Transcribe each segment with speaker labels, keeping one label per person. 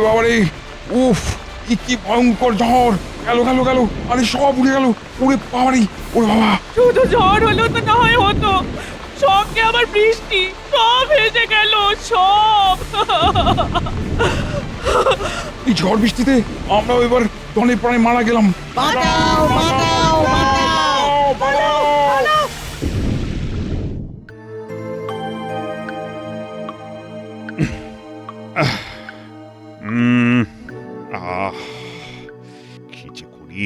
Speaker 1: বাবারে, উফ, কি ভয়ঙ্কর ঝড়! গেল গেল গেল, আরে সব উড়ে গেল। ওরে বাবারে, ওরে বাবা!
Speaker 2: শুধু ঝড় হলো তো না হয় হতো, সঙ্গে আবার বৃষ্টি, সব ভেসে গেল সব।
Speaker 1: এই ঝড় বৃষ্টিতে আমরাও এবার ধনে প্রাণে মারা গেলাম।
Speaker 3: বাঁচাও বাঁচাও বাঁচাও!
Speaker 4: আহ কি যে করি!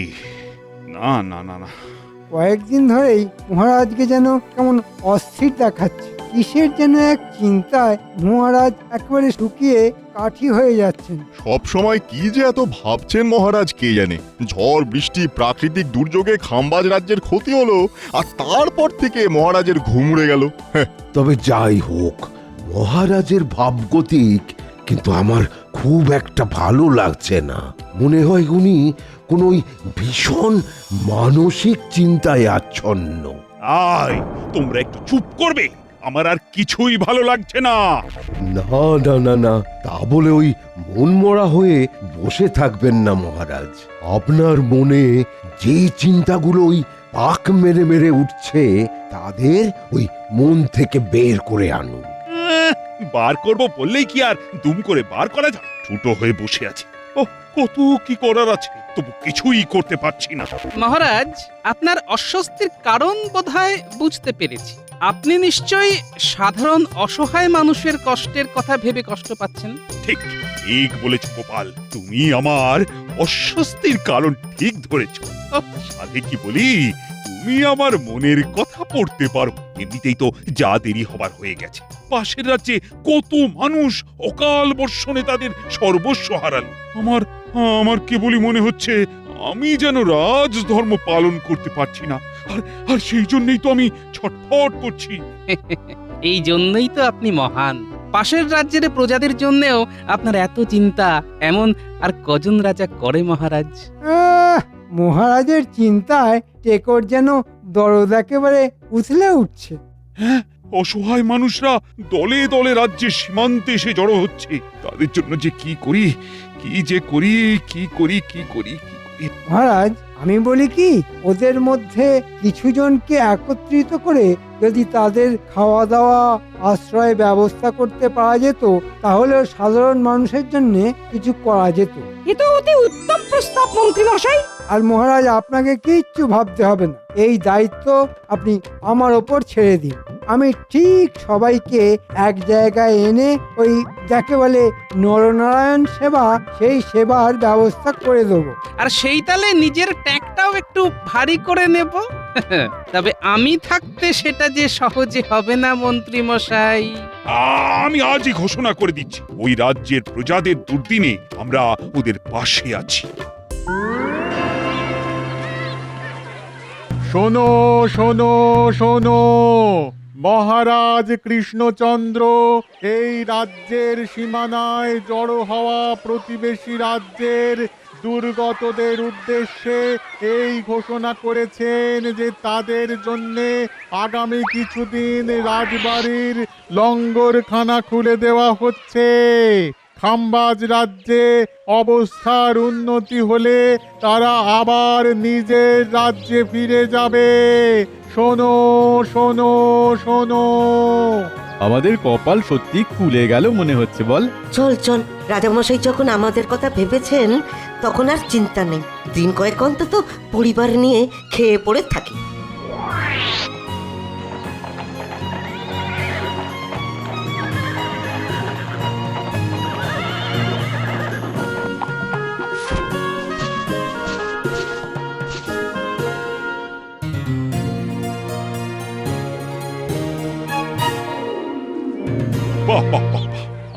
Speaker 4: না না না না,
Speaker 5: কয়েকদিন ধরেই মহারাজকে যেন কেমন অস্থির দেখাচ্ছে। কিসের যেন এক চিন্তায় মহারাজ একেবারে শুকিয়ে কাঠি হয়ে যাচ্ছেন।
Speaker 6: সব সময় কি যে এত ভাবছেন মহারাজ কে জানে। ঝড় বৃষ্টি প্রাকৃতিক দুর্যোগে খাম্বাজ রাজ্যের ক্ষতি হলো, আর তারপর থেকে মহারাজের ঘুম উড়ে গেল।
Speaker 7: তবে যাই হোক, মহারাজের ভাবগতিক কিন্তু আমার খুব একটা ভালো লাগছে না। মনে হয় উনি কোন ওই ভীষণ মানসিক চিন্তায় আচ্ছন্ন।
Speaker 4: আয় তোমরা একটু চুপ করবে, আমার আর কিছুই ভালো লাগছে না।
Speaker 7: না না না না, তা বলে ওই মন মরা হয়ে বসে থাকবেন না মহারাজ। আপনার মনে যে চিন্তাগুলো ওই পাক মেরে মেরে উঠছে, তাদের ওই মন থেকে বের করে আনুন।
Speaker 4: বার করব বললেই কি আর দুম করে বার করা যায়? ছোট হয়ে বসে আছে। ও, কত কি করার আছে, তবু কিছুই করতে পারছি না।
Speaker 2: মহারাজ, আপনার অস্বস্তির কারণ বোধহয় বুঝতে পেরেছি। আপনি নিশ্চয়ই সাধারণ অসহায় মানুষের কষ্টের কথা ভেবে কষ্ট পাচ্ছেন।
Speaker 4: ঠিক ঠিক বলেছ গোপাল, তুমি আমার অস্বস্তির কারণ ঠিক ধরেছ। সাধে কি বলি, তুমি আমার মনের কথা পড়তে পারো। এমনিতেই তো যা দেরি হবার হয়ে গেছে। পাশের রাজ্যে কত মানুষ অকাল বর্ষণে তাদের সর্বস্ব হারালো। আমার কেবলই মনে হচ্ছে আমি যেন রাজধর্ম পালন করতে পারছি না, আর সেই জন্যই তো আমি ছটফট করছি।
Speaker 2: এই জন্যই তো আপনি মহান। পাশের রাজ্যের প্রজাদের জন্যেও আপনার এত চিন্তা। এমন আর কজন রাজা করে মহারাজ?
Speaker 5: মহারাজের চিন্তায় টেকর যেন দরদ একেবারে উথলে উঠছে।
Speaker 4: হ্যাঁ, অসহায় মানুষরা দলে দলে রাজ্যের সীমান্তে এসে জড়ো হচ্ছে। তাদের জন্য যে কি করি, কি যে করি, কি করি, কি করি, কি করি।
Speaker 5: মহারাজ, আমি বলি কি, ওদের মধ্যে কিছু জনকে একত্রিত করে যদি তাদের খাওয়া দাওয়া আশ্রয় ব্যবস্থা করতে পারা যেত, তাহলে সাধারণ মানুষের জন্য কিছু করা যেত।
Speaker 3: এ তো অতি উত্তম প্রস্তাব মন্ত্রী মশাই।
Speaker 5: আর মহারাজ, আপনাকে কিচ্ছু ভাবতে হবে না। এই দায়িত্ব আপনি আমার ওপর ছেড়ে দিন। আমি ঠিক সবাইকে এক জায়গায় এনে ওই যাকে বলে নরনারায়ণ সেবা, সেই সেবার ব্যবস্থা করে দেবো।
Speaker 2: আর সেই তালে নিজের ট্যাগটাও একটু ভারী করে নেব। তবে আমি থাকতে সেটা যে সহজে হবে না মন্ত্রী মশাই।
Speaker 4: আমি আজই ঘোষণা করে দিচ্ছি, ওই রাজ্যের প্রজাদের দুর্দিনে আমরা ওদের পাশে আছি।
Speaker 8: শোনো শোনো শোনো, মহারাজ কৃষ্ণচন্দ্র এই রাজ্যের সীমানায় জড়ো হওয়া প্রতিবেশী রাজ্যের দুর্গতদের উদ্দেশ্যে এই ঘোষণা করেছেন যে তাদের জন্যে আগামী কিছুদিন রাজবাড়ির লঙ্গরখানা খুলে দেওয়া হচ্ছে। খাম্বাজ রাজ্যে অবস্থার উন্নতি হলে তারা আবার নিজের রাজ্যে ফিরে যাবে। শোনো শোনো শোনো।
Speaker 9: আমাদের কপাল সত্যি খুলে গেল মনে হচ্ছে, বল?
Speaker 3: চল চল, রাজামশাই যখন আমাদের কথা ভেবেছেন, তখন আর চিন্তা নেই। দিন কয়েক অন্তত পরিবার নিয়ে খেয়ে পড়ে থাকি।
Speaker 4: বাহ বাহ বাহ,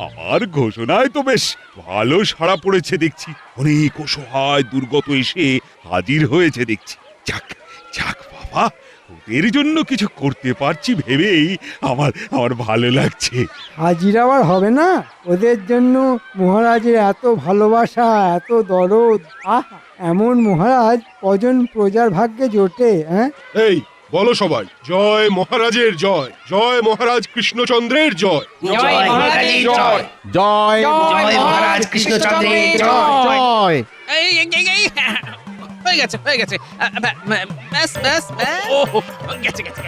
Speaker 4: আমার ঘোষণায় তো বেশ ভালো সাড়া পড়েছে দেখছি। অনেক অসহায় দুর্গত এসে হাজির হয়েছে দেখছি। যাক যাক বাবা, ওদের জন্য কিছু করতে পারছি ভেবেই আমার ভালো লাগছে।
Speaker 5: হাজির আবার হবে না? ওদের জন্য মহারাজের এত ভালোবাসা, এত দরদ। আহা, এমন মহারাজ কজন প্রজার ভাগ্যে জোটে? হ্যাঁ,
Speaker 4: এই
Speaker 10: বলো সবাই, জয় মহারাজের জয়, জয় মহারাজ কৃষ্ণচন্দ্রের জয়।
Speaker 2: জয় মহারাজের জয়।
Speaker 8: জয়
Speaker 2: জয় মহারাজ কৃষ্ণচন্দ্রের
Speaker 8: জয়।
Speaker 2: এই, হয়ে গেছে ব্যাস গেছে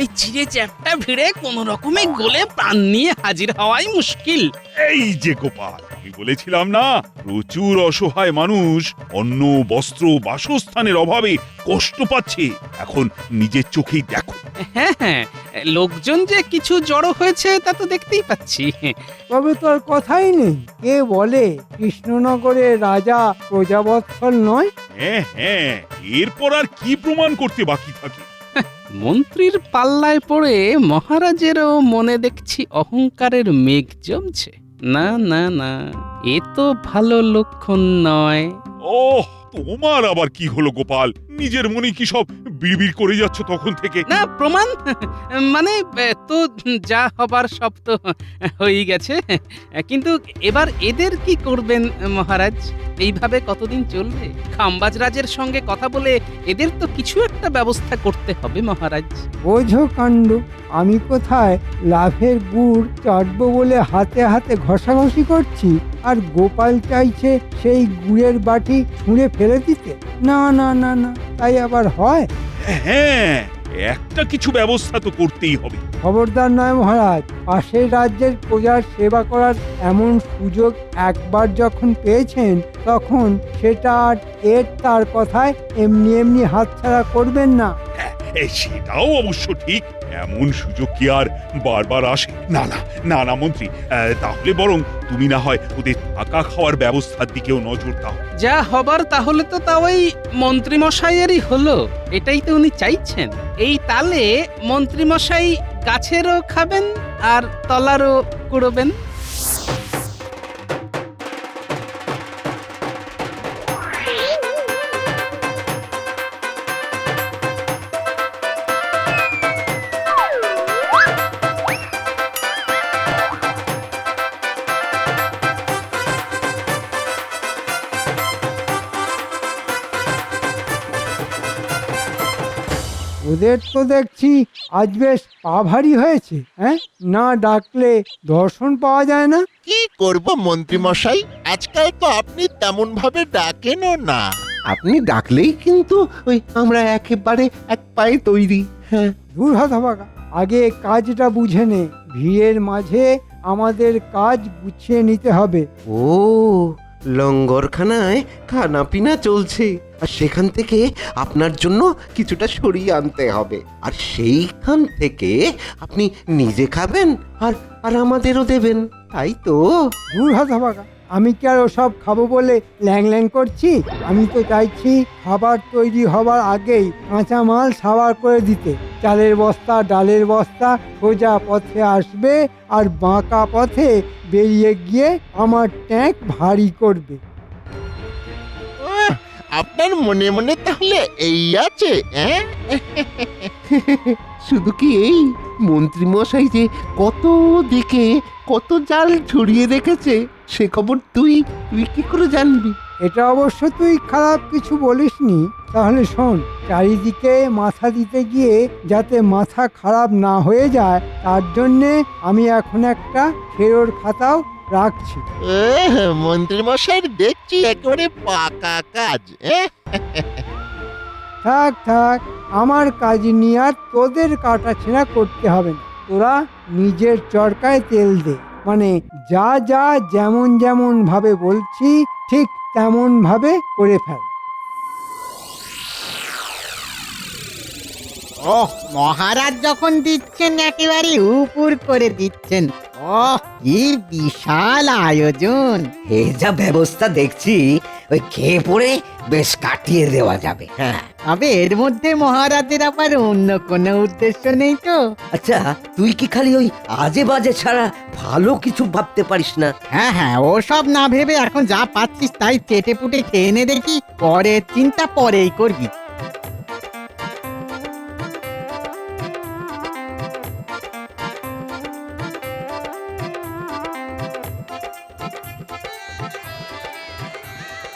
Speaker 2: এই চিড়ে চ্যাপটা ভিড়ে কোন রকমে গোলে প্রাণ নিয়ে হাজির হওয়াই মুশকিল।
Speaker 4: এই যে গোপাল, আমি বলেছিলাম না, প্রচুর অসহায় মানুষ অন্ন, বস্ত্র, বাসস্থানের অভাবে কষ্ট পাচ্ছে। এখন নিজের চোখেই দেখো।
Speaker 2: হ্যাঁ, লোকজন যে কিছু জড়ো হয়েছে তা তো দেখতেই পাচ্ছি।
Speaker 5: তবে তো আর কথাই নেই, কে বলে কৃষ্ণনগরের রাজা প্রজাবৎসল নয়?
Speaker 4: হ্যাঁ, এরপর আর কি প্রমাণ করতে বাকি থাকে?
Speaker 2: মন্ত্রীর পাল্লায় পড়ে মহারাজেরও মনে দেখছি অহংকারের মেঘ জমছে। না, এ তো ভালো লক্ষণ নয়।
Speaker 4: ওহ, তোমার আবার কি হলো গোপাল? নিজের মনে কি সব বিড়বিড় করে যাচ্ছ তখন থেকে?
Speaker 2: না, প্রমাণ মানে তো যা হবার সব তো হয়েই গেছে, কিন্তু এবার এদের কি করবেন মহারাজ? এইভাবে কতদিন চলবে? খাম্বাজ রাজের সঙ্গে কথা বলে এদের তো কিছু একটা ব্যবস্থা করতে হবে মহারাজ।
Speaker 5: বোঝো কাণ্ড, আমি কোথায় লাভের গুড় চাটবো বলে হাতে হাতে ঘষাঘষি করছি, আর গোপাল চাইছে সেই গুড়ের বাটি ছুঁড়ে ফেলে দিতে। না, তাই আবার হয়?
Speaker 4: হ্যাঁ, একটা কিছু ব্যবস্থা তো করতেই হবে।
Speaker 5: খবরদার নয় মহারাজ, পাশের রাজ্যের প্রজার সেবা করার এমন সুযোগ একবার যখন পেয়েছেন, তখন সেটা আর তার কথায় এমনি হাতছাড়া করবেন না।
Speaker 4: সেটাও অবশ্য ঠিক, এমন সুযোগ কি আর বারবার আসে? না মন্ত্রী, তাহলে বরং তুমি না হয় ওদের থাকা খাওয়ার ব্যবস্থার দিকেও নজর দাও।
Speaker 2: যা হবার তাহলে তো ওই মন্ত্রীমশাইয়েরই হলো, এটাই তো উনি চাইছেন। এই তালে মন্ত্রীমশাই গাছেরও খাবেন আর তলারও কুড়োবেন।
Speaker 5: ওদের তো দেখছি আজ বেশ পা ভারী হয়েছে, হ্যাঁ? না ডাকলে দর্শন পাওয়া যায় না।
Speaker 11: কি করব মন্ত্রী মশাই, আজকাল তো আপনি তেমন ভাবে ডাকেনও না।
Speaker 7: আপনি ডাকলেই কিন্তু ওই আমরা একেবারে এক পায়ে তৈরি। হ্যাঁ,
Speaker 5: দূর হতভাগা, আগে কাজটা বুঝে নে। ভিড়ের মাঝে আমাদের কাজ গুছিয়ে নিতে হবে।
Speaker 7: ও, লঙ্গরখানায় খানা পিনা চলছে, আর সেখান থেকে আপনার জন্য কিছুটা সরিয়ে আনতে হবে, আর সেইখান থেকে আপনি নিজে খাবেন আর আর আমাদেরও দেবেন, তাই তো?
Speaker 5: দূর হতভাগা, আমি কি আর ওসব খাবো বলে ল্যাং করছি? আমি তো চাইছি খাবার তৈরি হবার আগেই কাঁচামাল সাবার করে দিতে। চালের বস্তা, ডালের বস্তা সোজা পথে আসবে আর বাঁকা পথে বেরিয়ে গিয়ে আমার ট্যাঙ্ক ভারী করবে।
Speaker 11: আপনার মনে মনে তাহলে এই আছে, হ্যাঁ?
Speaker 7: শুধু কি এই, মন্ত্রী মশাই যে কত দিকে কত জাল ছড়িয়ে রেখেছে সে খবর তুই কি করে জানবি?
Speaker 5: এটা অবশ্য তুই খারাপ কিছু বলিসনি। তাহলে শোন, চারিদিকে মাথা দিতে গিয়ে যাতে মাথা খারাপ না হয়ে যায়, তার জন্যে আমি এখন একটা ফেরোর খাতাও রাখছি।
Speaker 11: মন্ত্রী মশাইয়ের দেখছি একেবারে পাকা কাজ।
Speaker 5: থাক, আমার কাজ নিয়ে আর তোদের কাটাছেঁড়া করতে হবে না। তোরা নিজের চরকায় তেল দে, মানে যা যেমন ভাবে বলছি ঠিক তেমন ভাবে করে ফেল।
Speaker 12: ওহ, মহারাজ যখন দিচ্ছেন একেবারে উপর করে দিচ্ছেন। ওহ, কি বিশাল আয়োজন!
Speaker 3: এই যা ব্যবস্থা দেখছি, ওই খেয়ে পড়ে বেশ কাটিয়ে দেওয়া যাবে। হ্যাঁ,
Speaker 12: তবে এর মধ্যে মহারাজের আবার অন্য কোনো উদ্দেশ্য নেই তো?
Speaker 3: আচ্ছা, তুই কি খালি ওই আজে বাজে ছাড়া ভালো কিছু ভাবতে পারিস না?
Speaker 12: হ্যাঁ, ও সব না ভেবে এখন যা পাচ্ছিস তাই চেটে পুটে খেয়ে নে দেখি, পরের চিন্তা পরেই করবি।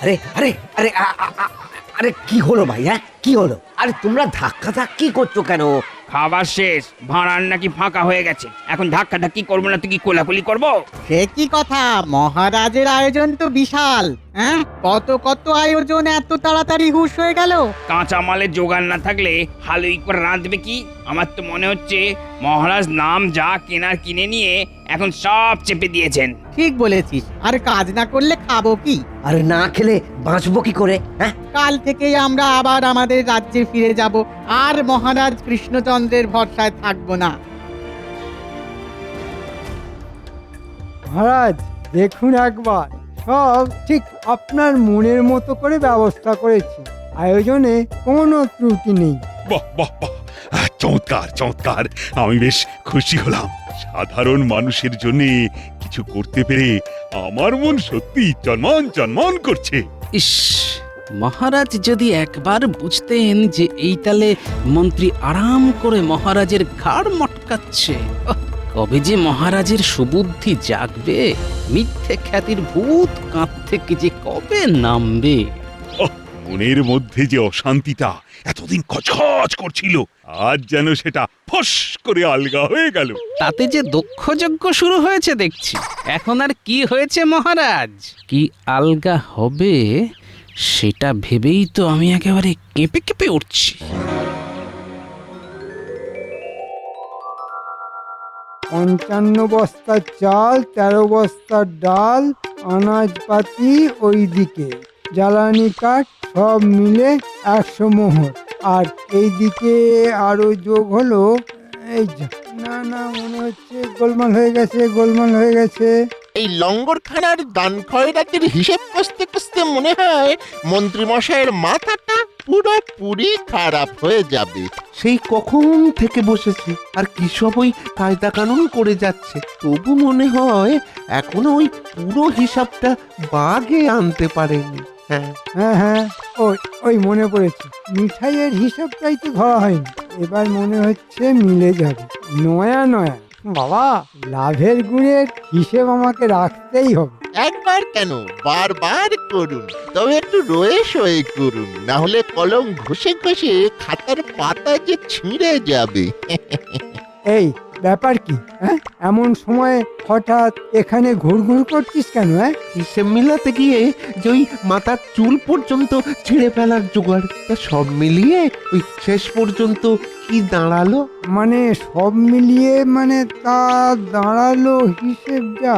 Speaker 3: আরে আরে আরে আরে কি হলো ভাই? হ্যাঁ, কি হলো? আরে তোমরা ধাক্কা ধাক্কি করছো কেন?
Speaker 13: খাবার শেষ, ভাঁড়ার নাকি ফাঁকা হয়ে গেছে। এখন ধাক্কা ধাক্কি করবো না, তুই কি কোলাকুলি করবো?
Speaker 12: সে কি কথা, মহারাজের আয়োজন তো বিশাল। হ্যাঁ, কত কত আয়োজন এত তাড়াতাড়ি হুঁশ হয়ে গেল।
Speaker 13: কাঁচা মালের জোগাড় না থাকলে হালুই করে রাঁধবে কি? আমার তো মনে হচ্ছে মহারাজ নাম যা কেনার কিনে নিয়ে এখন সব চেপে দিয়েছেন।
Speaker 12: ঠিক বলেছিস, আর কাজ না করলে খাবো কি?
Speaker 3: আরে না খেলে বাঁচবো কি করে? হ্যাঁ,
Speaker 12: কাল থেকেই আমরা আবার আমাদের রাজ্যে ফিরে যাব, আর মহারাজ কৃষ্ণচন্দ্রের ভরসায় থাকবো না।
Speaker 5: মহারাজ দেখুন একবার, সব ঠিক আপনার মনের মতো করে ব্যবস্থা করেছি। আয়োজনে কোনো ত্রুটি নেই।
Speaker 4: বাহ বাহ বাহ, চমৎকার চমৎকার। আমি বেশ খুশি হলাম। সাধারণ মানুষের জন্য কিছু করতে পেরে আমার মন সত্যি চনমন চনমন করছে।
Speaker 2: ইস, মহারাজ যদি একবার বুঝতেন যে এই তালে মন্ত্রী আরাম করে মহারাজের ঘাড় মটকাচ্ছে। ওহ, কবে যে মহারাজের সুবুদ্ধি জাগবে, মিথ্যে খ্যাতির ভূত কাঁধ থেকে যে কবে নামবে।
Speaker 4: মনের মধ্যে যে অশান্তিটা এতদিন খচখচ করছিল, আজ যেন সেটা ফস করে আলগা হয়ে গেল।
Speaker 2: তাতে যে দক্ষযজ্ঞ শুরু হয়েছে দেখছি। এখন আর কি হয়েছে মহারাজ, কি আলগা হবে সেটা ভেবেই তো আমি একেবারে কেঁপে কেঁপে উঠছি।
Speaker 5: 55 বস্তা চাল, 13 বস্তা ডাল, আনাজপাতি ওইদিকে, জ্বালানি কাঠ সব মিলে 100 মোহর। আর এইদিকে আরো যোগ হলো, এই যা, না না, মনে হচ্ছে গোলমাল হয়ে গেছে, গোলমাল হয়ে গেছে।
Speaker 11: এই লঙ্গরখানার দান খয়রাতির হিসেব কষতে কষতে মনে হয় মন্ত্রীমশাইয়ের মাথাটা পুরোপুরি খারাপ হয়ে যাবে।
Speaker 7: সেই কখন থেকে বসেছে আর কি সব ওই কায়দা কানুন করে যাচ্ছে, তবু মনে হয় এখনো ওই পুরো হিসাবটা বাগে আনতে পারেনি। হ্যাঁ
Speaker 5: হ্যাঁ হ্যাঁ, ওই ওই মনে পড়েছে, মিঠাইয়ের হিসাবটাই তো ধরা হয়নি। এবার মনে হচ্ছে মিলে যাবে। নয়া নয়া বাবা, লাভের গুণের হিসেব আমাকে রাখতেই হবে।
Speaker 11: একবার কেন, বারবার করুন, তবে একটু রয়ে সয়ে করুন, না হলে কলম ঘষে ঘষে খাতার পাতা যে ছিঁড়ে যাবে।
Speaker 5: এই ব্যাপার কি? হ্যাঁ, এমন সময় হঠাৎ এখানে ঘুরঘুর করছিস কেন? হ্যাঁ,
Speaker 7: হিসেব মিলাতে গিয়ে যে ওই মাথার চুল পর্যন্ত ছিঁড়ে ফেলার জোগাড়, তা সব মিলিয়ে ওই শেষ পর্যন্ত কি দাঁড়ালো?
Speaker 5: মানে সব মিলিয়ে মানে তা দাঁড়ালো হিসেব যা।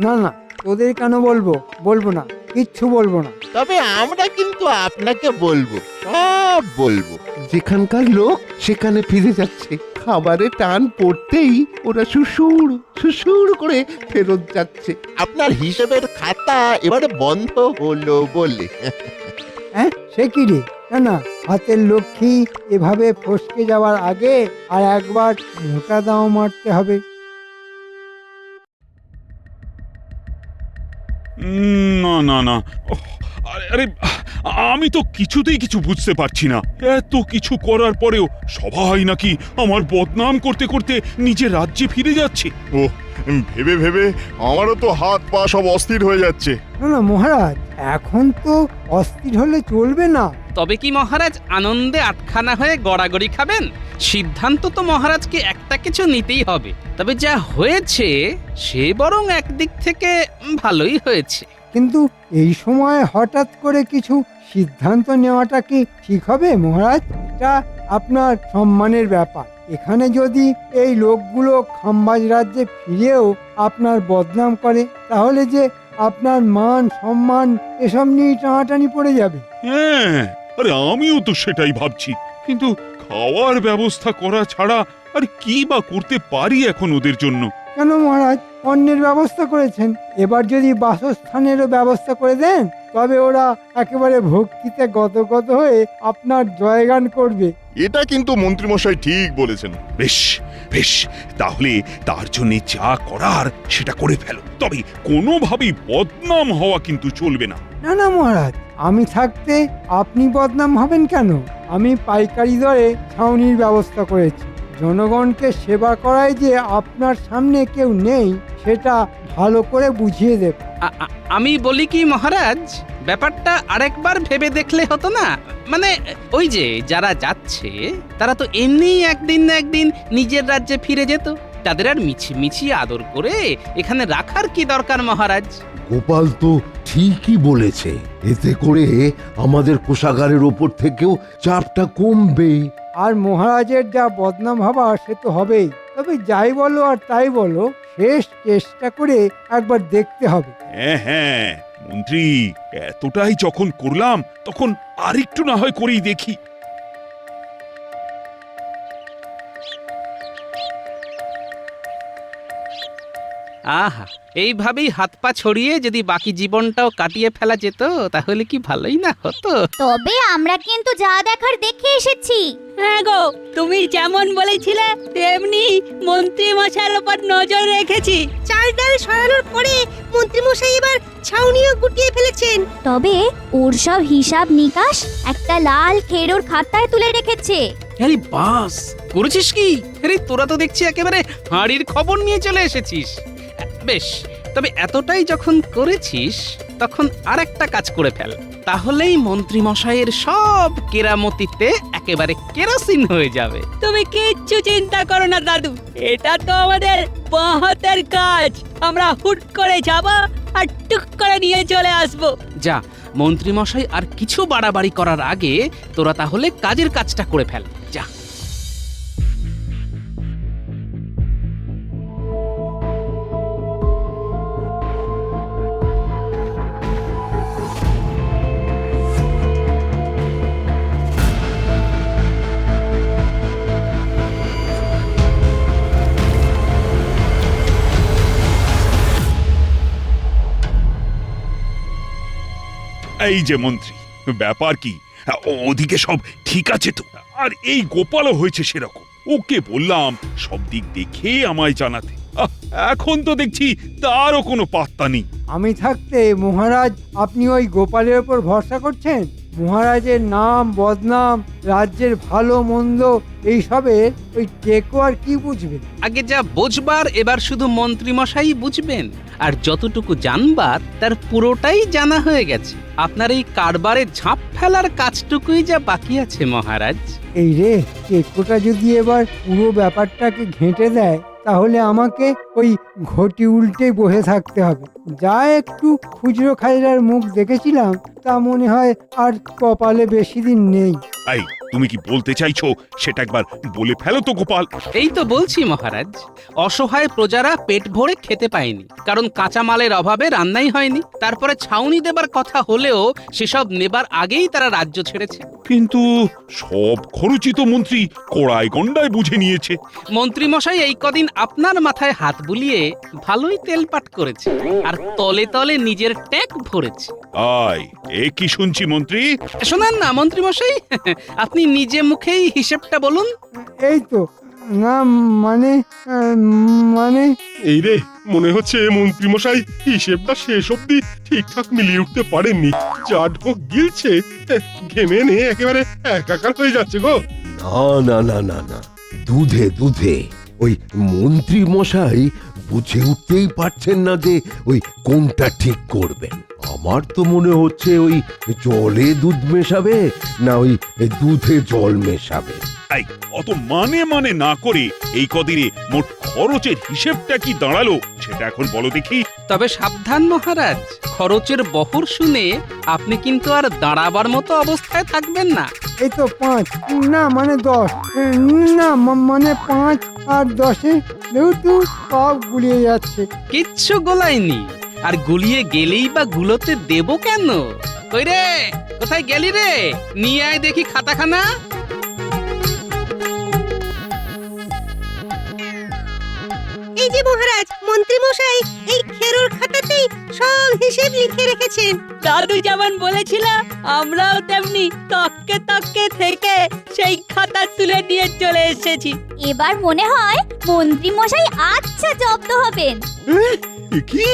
Speaker 5: না না, তোদের কেন বলবো? বলবো না, কিচ্ছু বলবো না।
Speaker 11: তবে আমরা কিন্তু আপনাকে বলবো, সব বলবো।
Speaker 7: যেখানকার লোক সেখানে ফিরে যাচ্ছে, খাবারে টান পড়তেই ওরা সুসুর সুসুর করে ফেরত যাচ্ছে।
Speaker 11: আপনার হিসেবের খাতা এবারে বন্ধ হলো বলে।
Speaker 5: হ্যাঁ, সে কি রে? না না, হাতের লক্ষ্মী এভাবে ফসকে যাওয়ার আগে আর একবার মোটা দাও মারতে হবে।
Speaker 4: না না না, ওহ, আরে আরে, আমি তো কিছুতেই কিছু বুঝতে পারছি না। এত কিছু করার পরেও সবাই নাকি আমার বদনাম করতে করতে নিজের রাজ্যে ফিরে যাচ্ছে।
Speaker 6: ও, ভেবে ভেবে আমারও তো হাত পা সব অস্থির হয়ে যাচ্ছে।
Speaker 5: না না মহারাজ, এখন তো অস্থির হলে চলবে না।
Speaker 2: তবে কি মহারাজ আনন্দে আটখানা হয়ে গড়াগড়ি খাবেন? সিদ্ধান্ত তো মহারাজকে একটা কিছু নিতেই হবে। তবে যা হয়েছে সে বরং একদিক থেকে ভালোই হয়েছে।
Speaker 5: কিন্তু এই সময় হঠাৎ করে কিছু সিদ্ধান্ত নেওয়াটা কি ঠিক হবে মহারাজ? এটা আপনার সম্মানের ব্যাপার। এখানে যদি এই লোকগুলো খাম্বাজ রাজ্যে ফিরেও আপনার বদনাম করে, তাহলে যে আপনার মান সম্মান এসব নিয়ে টানাটানি পড়ে যাবে।
Speaker 4: হ্যাঁ, আরে আমিও তো সেটাই ভাবছি, কিন্তু খাওয়ার ব্যবস্থা করা ছাড়া আর কি বা করতে পারি এখন ওদের জন্য?
Speaker 5: কেন মহারাজ, অন্যের ব্যবস্থা করেছেন, এবার যদি বাসস্থানেরও ব্যবস্থা করে দেন, তবে ওরা একেবারে ভক্তিতে গদগদ হয়ে আপনার জয়গান করবে।
Speaker 6: এটা কিন্তু মন্ত্রীমশাই ঠিক বলেছেন।
Speaker 4: বেশ বেশ, তাহলে তার জন্য যা করার সেটা করে ফেলো, তবে কোনোভাবেই বদনাম হওয়া কিন্তু চলবে না।
Speaker 5: না না মহারাজ, আমি থাকতে আপনি বদনাম হবেন কেন? আমি পাইকারি দরে ছাউনির ব্যবস্থা করেছি। জনগণকে সেবা করায় যে আপনার সামনে কেউ নেই, সেটা ভালো করে বুঝিয়ে দেব।
Speaker 2: আমি বলি কি মহারাজ, ব্যাপারটা আরেকবার ভেবে দেখলে হতো না? মানে ওই যে যারা যাচ্ছে তারা তো এমনিই একদিন না একদিন নিজের রাজ্যে ফিরে যেত, তাদের আর মিছি আদর করে এখানে রাখার কি দরকার মহারাজ?
Speaker 7: গোপাল তো ঠিকই বলেছে, এতে করে আমাদের কোষাগারের ওপর থেকেও চাপটা কমবে।
Speaker 5: আর মহারাজের যা বদনাম হবার সে তো হবেই। তবে যাই বলো আর তাই বলো, শেষ চেষ্টা করে একবার দেখতে হবে।
Speaker 4: হ্যাঁ হ্যাঁ মন্ত্রী, এতটাই যখন করলাম তখন আরেকটু না হয় করেই দেখি।
Speaker 2: আহা, এইভাবেই হাত পা ছড়িয়ে যদি বাকি জীবনটাও কাটিয়ে ফেলা যেত তাহলে কি ভালোই না হতো।
Speaker 14: তবে আমরা কিন্তু যা দেখার দেখে এসেছি।
Speaker 15: হ্যাঁ গো, তুমি যেমন বলেছিলে তেমনি মন্ত্রী মশাইয়ের উপর নজর রেখেছি।
Speaker 16: চাল ডাল সরানোর পরে মন্ত্রী মশাই এবার ছাউনিও গুটিয়ে ফেলেছেন।
Speaker 14: তবে ওর সব হিসাব নিকাশ একটা লাল খেরোর খাতায় তুলে রেখেছে।
Speaker 2: আরে বাস, করেছিস কি? আরে তোরা তো দেখছি একেবারে হাঁড়ির খবর নিয়ে চলে এসেছিস। বেশ, তবে এতটাই যখন করেছিস তখন আরেকটা কাজ করে ফেল, তাহলেই মন্ত্রী মশাইয়ের সব কেরামতিতে একেবারে কেরোসিন হয়ে যাবে।
Speaker 15: তুমি কিচ্ছু চিন্তা করো না দাদু, এটা তো আমাদের বাঁ হাতের কাজ। আমরা হুট করে যাব আর টুক করে নিয়ে চলে আসব।
Speaker 2: যা, মন্ত্রী মশাই আর কিছু বাড়াবাড়ি করার আগে তোরা তাহলে কাজের কাজটা করে ফেল, যা।
Speaker 4: এই যে মন্ত্রী, ব্যাপার কি? ওদিকে সব ঠিক আছে তো? আর এই গোপালও হয়েছে সেরকম। ওকে বললাম সব দিক দেখে আমায় জানাতে, এখন তো দেখছি তারও কোনো পাত্তা নেই।
Speaker 5: আমি থাকতে মহারাজ আপনি ওই গোপালের ওপর ভরসা করছেন? মহারাজের নাম বদনাম, রাজ্যের ভালো মন্দ এইসবের ওই টেকো আর কি বুঝবে?
Speaker 2: আগে যা বুঝবার এবার শুধু মন্ত্রী মশাই বুঝবেন, আর যতটুকু জানবার তার পুরোটাই জানা হয়ে গেছে। আপনার এই কারবারে ঝাঁপ ফেলার কাজটুকুই যা বাকি আছে মহারাজ।
Speaker 5: এই রে, টেকোটা যদি এবার পুরো ব্যাপারটাকে ঘেঁটে দেয় তাহলে আমাকে ওই ঘটি উল্টে বসে থাকতে হবে। যা একটু খুচরো খাজরার মুখ দেখেছিলাম তা মনে হয় আর কপালে বেশি দিন নেই।
Speaker 4: এই, তুমি কি বলতে চাইছো সেটা একবার বলে ফেলো তো গোপাল।
Speaker 2: এই তো বলছি মহারাজ, অসহায় প্রজারা পেট ভরে খেতে পায়নি, কারণ কাঁচামালের অভাবে রান্নাই হয়নি। তারপরে ছাউনি দেবার কথা হলেও সেসব নেবার আগেই তারা রাজ্য ছেড়েছে।
Speaker 4: কিন্তু সব খরচই তো মন্ত্রী কড়াই গন্ডায় বুঝে নিয়েছে।
Speaker 2: মন্ত্রী মশাই এই কদিন আপনার মাথায় হাত বুলিয়ে ভালোই তেলপাট করেছে, আর তলে তলে নিজের ট্যাগ ভরেছে।
Speaker 4: আয়, এ কি শুনছি মন্ত্রী?
Speaker 2: শোনান না মন্ত্রী মশাই, আপনি নিজে মুখেই হিসেবটা বলুন।
Speaker 5: এই তো না, মানে
Speaker 10: এই রে, মনে হচ্ছে মন্ত্রী মশাই হিসেবটা শেষ অব্দি ঠিকঠাক মিলিয়ে উঠতে পারেননি। যা ঢোক গিলছে, ঘেমে নিয়ে একেবারে একাকার হয়ে যাচ্ছে গো।
Speaker 7: না না না না না, দুধে দুধে ওই মন্ত্রী মশাই বুঝে উঠতেই পারছেন না যে ওই কোনটা ঠিক করবেন। আমার তো মনে হচ্ছে ওই জলে দুধ মেশাবে না ওই দুধে জল মেশাবে।
Speaker 4: এই, অত মানে না করে এই কদিনে মোট খরচের হিসেবটা কি দাঁড়ালো সেটা এখন বলো দেখি।
Speaker 2: তবে সাবধান মহারাজ, খরচের বহর শুনে আপনি কিন্তু আর দাঁড়াবার মতো অবস্থায় থাকবেন না।
Speaker 5: এই তো 5 না মানে 10 না মানে 5 আর 10-এ যেহেতু সব গুলিয়ে যাচ্ছে।
Speaker 2: কিচ্ছু গোলায়নি, আর গুলিয়ে গেলেই বা গুলোতে দেব কেন? কই রে, কোথায় গেলি রে? নিয়ে আয় দেখি খাতাখানা।
Speaker 16: এই যে মহারাজ, মন্ত্রী মশাই এই খেরোর খাতাতেই সব হিসেব লিখে রেখেছেন।
Speaker 15: দাদু যেমন বলেছিল আমরাও তেমনি তককে তককে থেকে সেই খাতা তুলে নিয়ে চলে এসেছি।
Speaker 14: এবার মনে হয় মন্ত্রী মশাই আচ্ছা জব্দ হবেন।
Speaker 4: কি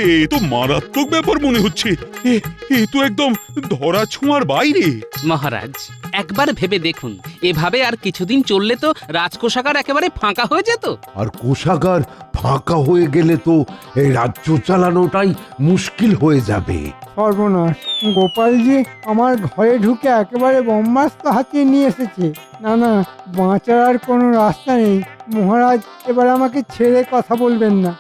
Speaker 4: এ তো মারাত্মক ব্যাপার মনে হচ্ছে। এ তো একদম ধরা ছোঁয়ার বাইরে।
Speaker 2: মহারাজ একবার ভেবে দেখুন, এভাবে আর কিছুদিন চললে তো রাজকোষাগার একেবারে ফাঁকা হয়ে যেত।
Speaker 7: আর কোষাগার ফাঁকা হয়ে গেলে তো এই রাজ্য চালানোটাই মুশকিল হয়ে যাবে।
Speaker 5: সর্বনাশ, গোপাল যে আমার ঘরে ঢুকে একেবারে ব্রহ্মাস্ত্র হাতিয়ে নিয়ে এসেছে। না না, বাঁচার আর কোনো রাস্তা নেই। মহারাজ এবার আমাকে ছেড়ে কথা বলবেন না।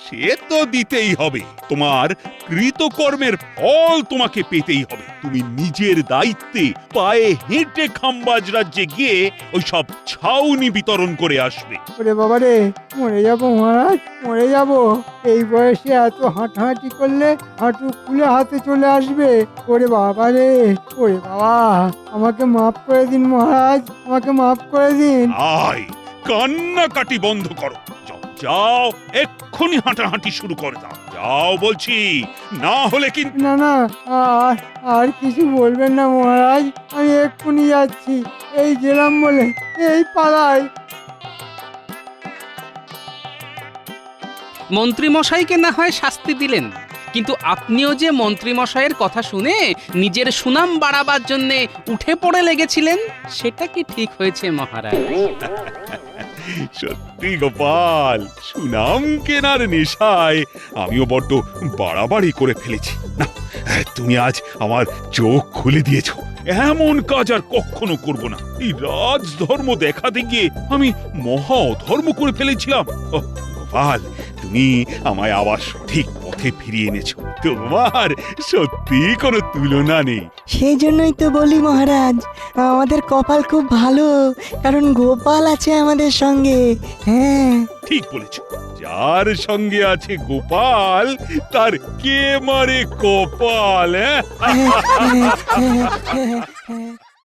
Speaker 4: সে তো দিতেই হবে। তোমার কৃতকর্মের ফল তোমাকে পেতেই হবে। তুমি নিজের দায়িত্বে পায়ে হেঁটে খাম্বাজ রাজ্যে গিয়ে ওই সব ছাউনি বিতরণ করে আসবে।
Speaker 5: ওরে বাবা রে, মরে যাব মহারাজ, মরে যাব। এই বয়সে এত হাঁটাহাঁটি করলে হাঁটু খুলে হাতে চলে আসবে। ওরে বাবা রে, ওরে বাবা, আমাকে মাফ করে দিন মহারাজ, আমাকে মাফ করে দিন।
Speaker 4: আয়, কান্নাকাটি বন্ধ করো। যাও, এক্ষুনি হাঁটাহাঁটি শুরু করে দাও। যাও বলছি, না হলে কিন্তু।
Speaker 5: না না, আর কিছু বলবেন না মহারাজ, আমি এক্ষুনি যাচ্ছি। এই জেলাম বলে এই পালাই।
Speaker 2: মন্ত্রী মশাইকে না হয় শাস্তি দিলেন, কিন্তু আপনিও যে মন্ত্রী মশাইয়ের কথা শুনে নিজের সুনাম বাড়াবার জন্য উঠে পড়ে লেগেছিলেন, সেটা কি ঠিক হয়েছে মহারাজ?
Speaker 4: সত্যি গোপাল, সুনাম কেনার নেশায় আমিও বড্ড বাড়াবাড়ি করে ফেলেছি। না, তুমি আজ আমার চোখ খুলে দিয়েছ। এমন কাজ আর কখনো করব না। এই রাজধর্ম দেখাতে গিয়ে আমি মহা অধর্ম করে ফেলেছিলাম। গোপাল, তুমি আমায় আবার সঠিক পথে ফিরিয়ে এনেছো। তোমার সত্যি কোনো তুলনা নেই।
Speaker 12: সেই জন্যই তো বলি মহারাজ, আমাদের কপাল খুব ভালো, কারণ গোপাল আছে আমাদের সঙ্গে। হ্যাঁ,
Speaker 4: ঠিক বলেছো। যার সঙ্গে আছে গোপাল, তার কে মারে কপাল।